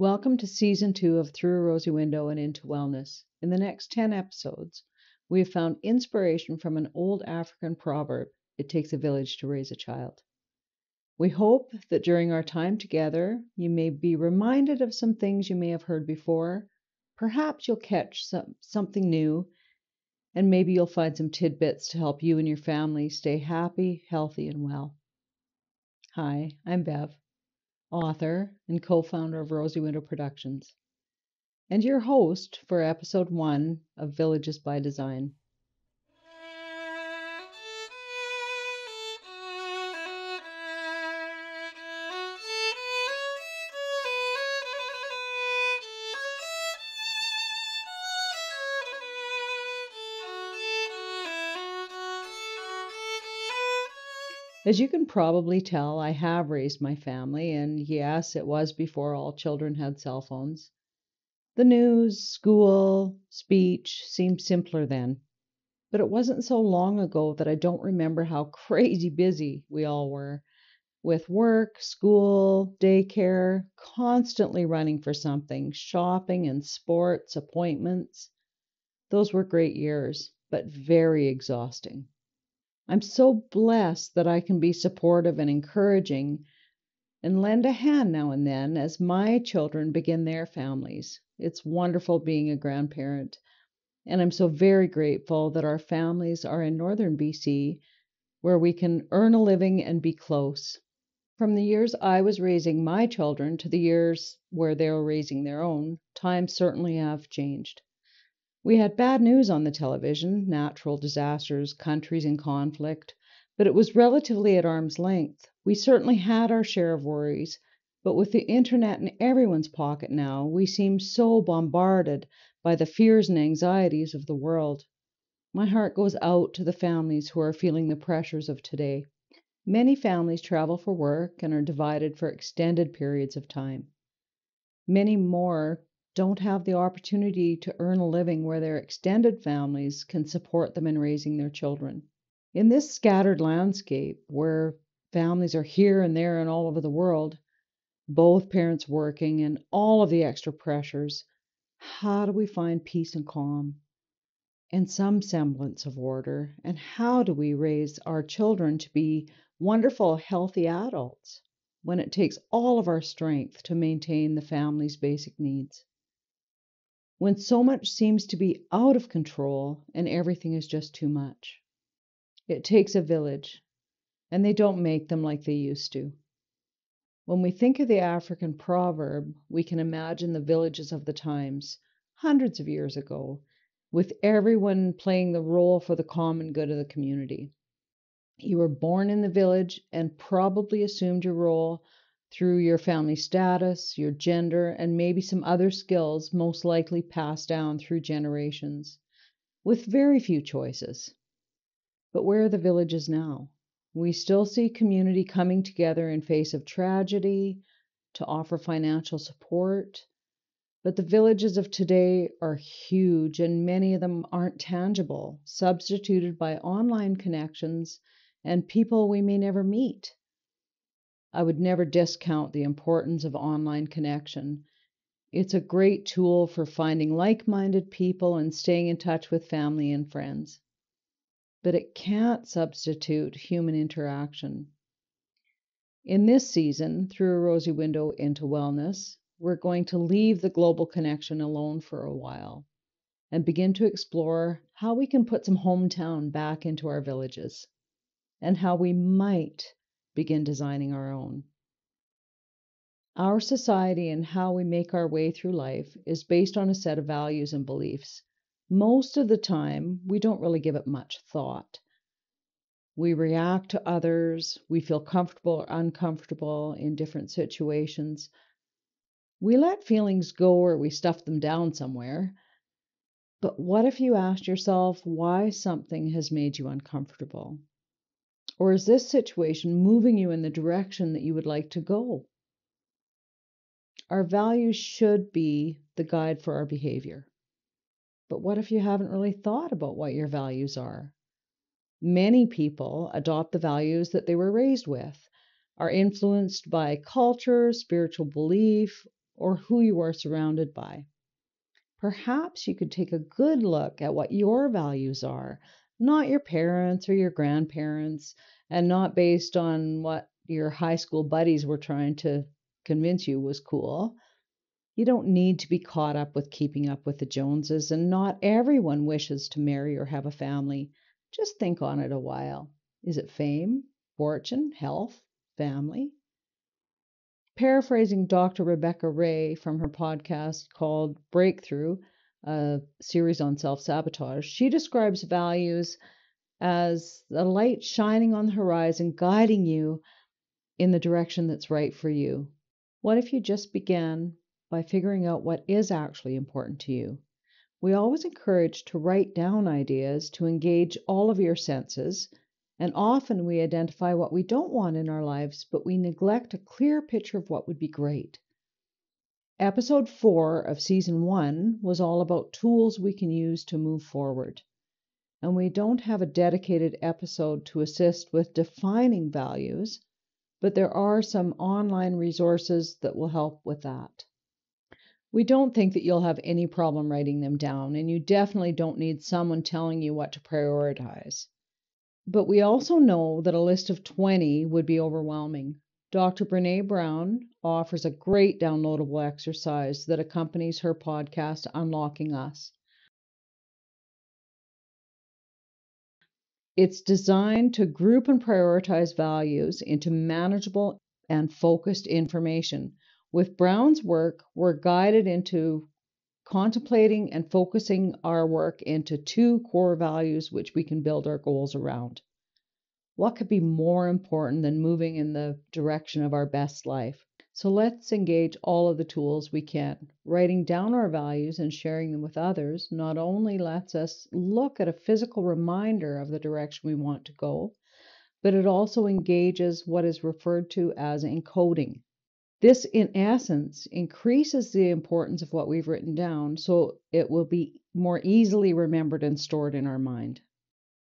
Welcome to Season 2 of Through a Rosy Window and Into Wellness. In the next 10 episodes, we have found inspiration from an old African proverb: it takes a village to raise a child. We hope that during our time together, you may be reminded of some things you may have heard before. Perhaps you'll catch something new, and maybe you'll find some tidbits to help you and your family stay happy, healthy, and well. Hi, I'm Bev, author and co-founder of Rosy Window Productions, and your host for episode 1 of Villages by Design. As you can probably tell, I have raised my family, and yes, it was before all children had cell phones. The news, school, speech seemed simpler then, but it wasn't so long ago that I don't remember how crazy busy we all were, with work, school, daycare, constantly running for something, shopping and sports, appointments. Those were great years, but very exhausting. I'm so blessed that I can be supportive and encouraging and lend a hand now and then as my children begin their families. It's wonderful being a grandparent, and I'm so very grateful that our families are in northern BC, where we can earn a living and be close. From the years I was raising my children to the years where they were raising their own, times certainly have changed. We had bad news on the television, natural disasters, countries in conflict, but it was relatively at arm's length. We certainly had our share of worries, but with the internet in everyone's pocket now, we seem so bombarded by the fears and anxieties of the world. My heart goes out to the families who are feeling the pressures of today. Many families travel for work and are divided for extended periods of time. Many more don't have the opportunity to earn a living where their extended families can support them in raising their children. In this scattered landscape where families are here and there and all over the world, both parents working and all of the extra pressures, how do we find peace and calm and some semblance of order? And how do we raise our children to be wonderful, healthy adults when it takes all of our strength to maintain the family's basic needs? When so much seems to be out of control and everything is just too much. It takes a village, and they don't make them like they used to. When we think of the African proverb, we can imagine the villages of the times, hundreds of years ago, with everyone playing the role for the common good of the community. You were born in the village and probably assumed your role through your family status, your gender, and maybe some other skills most likely passed down through generations, with very few choices. But where are the villages now? We still see community coming together in face of tragedy to offer financial support, but the villages of today are huge and many of them aren't tangible, substituted by online connections and people we may never meet. I would never discount the importance of online connection. It's a great tool for finding like-minded people and staying in touch with family and friends. But it can't substitute human interaction. In this season, Through a Rosy Window into Wellness, we're going to leave the global connection alone for a while and begin to explore how we can put some hometown back into our villages and how we might begin designing our own. Our society and how we make our way through life is based on a set of values and beliefs. Most of the time, we don't really give it much thought. We react to others, we feel comfortable or uncomfortable in different situations. We let feelings go or we stuff them down somewhere. But what if you asked yourself why something has made you uncomfortable? Or is this situation moving you in the direction that you would like to go? Our values should be the guide for our behavior. But what if you haven't really thought about what your values are? Many people adopt the values that they were raised with, are influenced by culture, spiritual belief, or who you are surrounded by. Perhaps you could take a good look at what your values are, not your parents or your grandparents, and not based on what your high school buddies were trying to convince you was cool. You don't need to be caught up with keeping up with the Joneses, and not everyone wishes to marry or have a family. Just think on it a while. Is it fame, fortune, health, family? Paraphrasing Dr. Rebecca Ray from her podcast called Breakthrough, a series on self sabotage, she describes values as a light shining on the horizon, guiding you in the direction that's right for you. What if you just began by figuring out what is actually important to you? We always encourage to write down ideas to engage all of your senses, and often we identify what we don't want in our lives, but we neglect a clear picture of what would be great. Episode 4 of Season 1 was all about tools we can use to move forward. And we don't have a dedicated episode to assist with defining values, but there are some online resources that will help with that. We don't think that you'll have any problem writing them down, and you definitely don't need someone telling you what to prioritize. But we also know that a list of 20 would be overwhelming. Dr. Brene Brown offers a great downloadable exercise that accompanies her podcast, Unlocking Us. It's designed to group and prioritize values into manageable and focused information. With Brown's work, we're guided into contemplating and focusing our work into 2 core values which we can build our goals around. What could be more important than moving in the direction of our best life? So let's engage all of the tools we can. Writing down our values and sharing them with others not only lets us look at a physical reminder of the direction we want to go, but it also engages what is referred to as encoding. This, in essence, increases the importance of what we've written down so it will be more easily remembered and stored in our mind.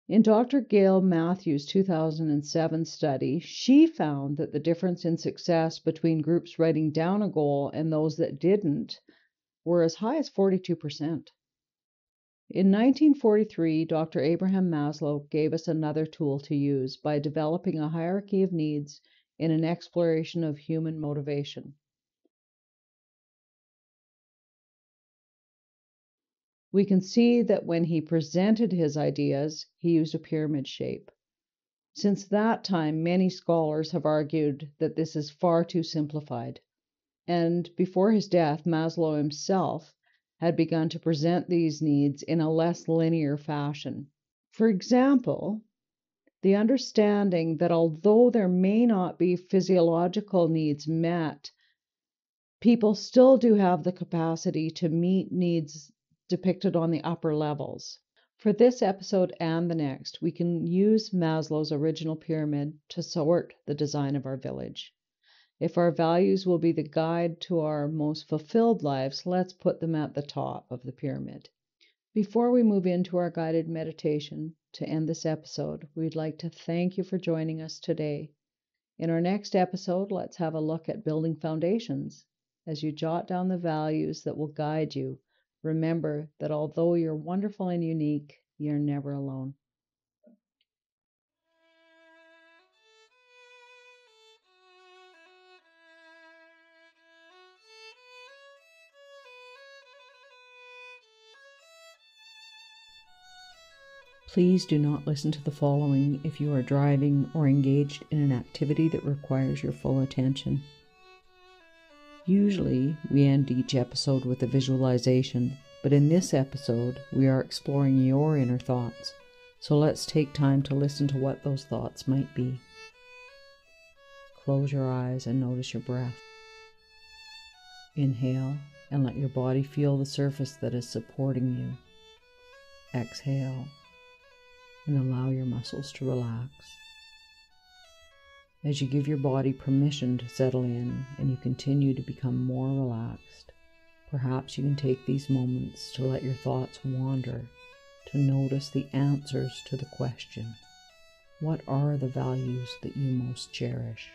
In Dr. Gail Matthews' 2007 study, she found that the difference in success between groups writing down a goal and those that didn't were as high as 42%. In 1943, Dr. Abraham Maslow gave us another tool to use by developing a hierarchy of needs in an exploration of human motivation. We can see that when he presented his ideas, he used a pyramid shape. Since that time, many scholars have argued that this is far too simplified. And before his death, Maslow himself had begun to present these needs in a less linear fashion. For example, the understanding that although there may not be physiological needs met, people still do have the capacity to meet needs depicted on the upper levels. For this episode and the next, we can use Maslow's original pyramid to sort the design of our village. If our values will be the guide to our most fulfilled lives, let's put them at the top of the pyramid. Before we move into our guided meditation to end this episode, we'd like to thank you for joining us today. In our next episode, let's have a look at building foundations. As you jot down the values that will guide you, remember that although you're wonderful and unique, you're never alone. Please do not listen to the following if you are driving or engaged in an activity that requires your full attention. Usually, we end each episode with a visualization, but in this episode, we are exploring your inner thoughts. So let's take time to listen to what those thoughts might be. Close your eyes and notice your breath. Inhale and let your body feel the surface that is supporting you. Exhale and allow your muscles to relax. As you give your body permission to settle in and you continue to become more relaxed, perhaps you can take these moments to let your thoughts wander, to notice the answers to the question, what are the values that you most cherish?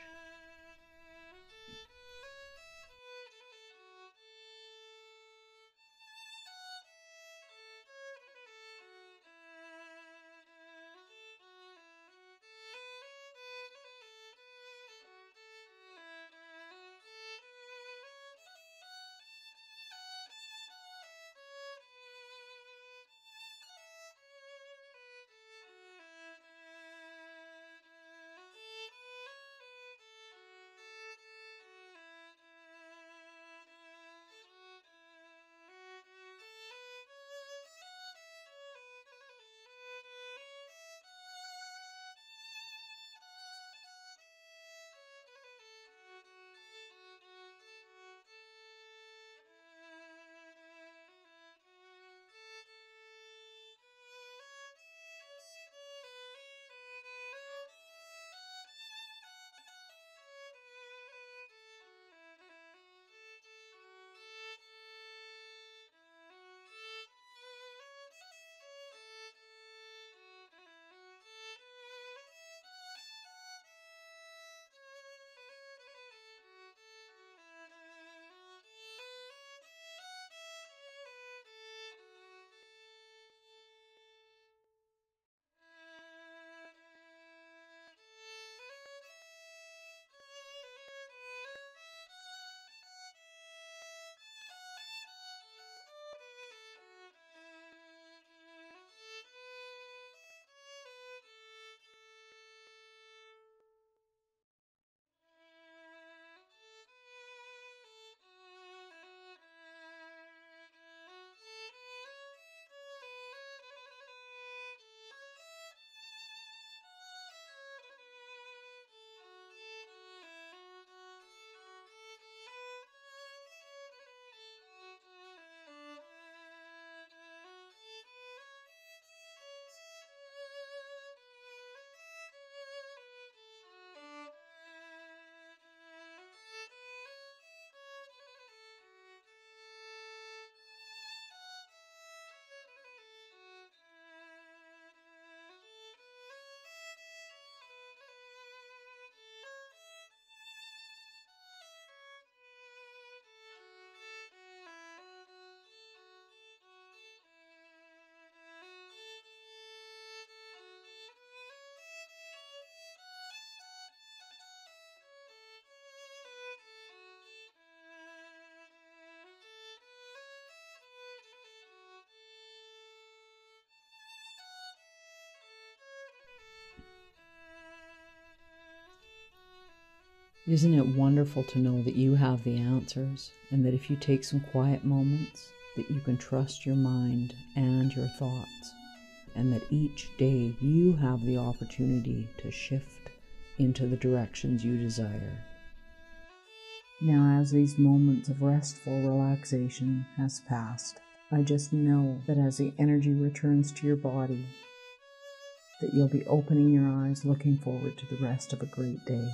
Isn't it wonderful to know that you have the answers, and that if you take some quiet moments, that you can trust your mind and your thoughts, and that each day you have the opportunity to shift into the directions you desire. Now, as these moments of restful relaxation has passed, I just know that as the energy returns to your body, that you'll be opening your eyes, looking forward to the rest of a great day.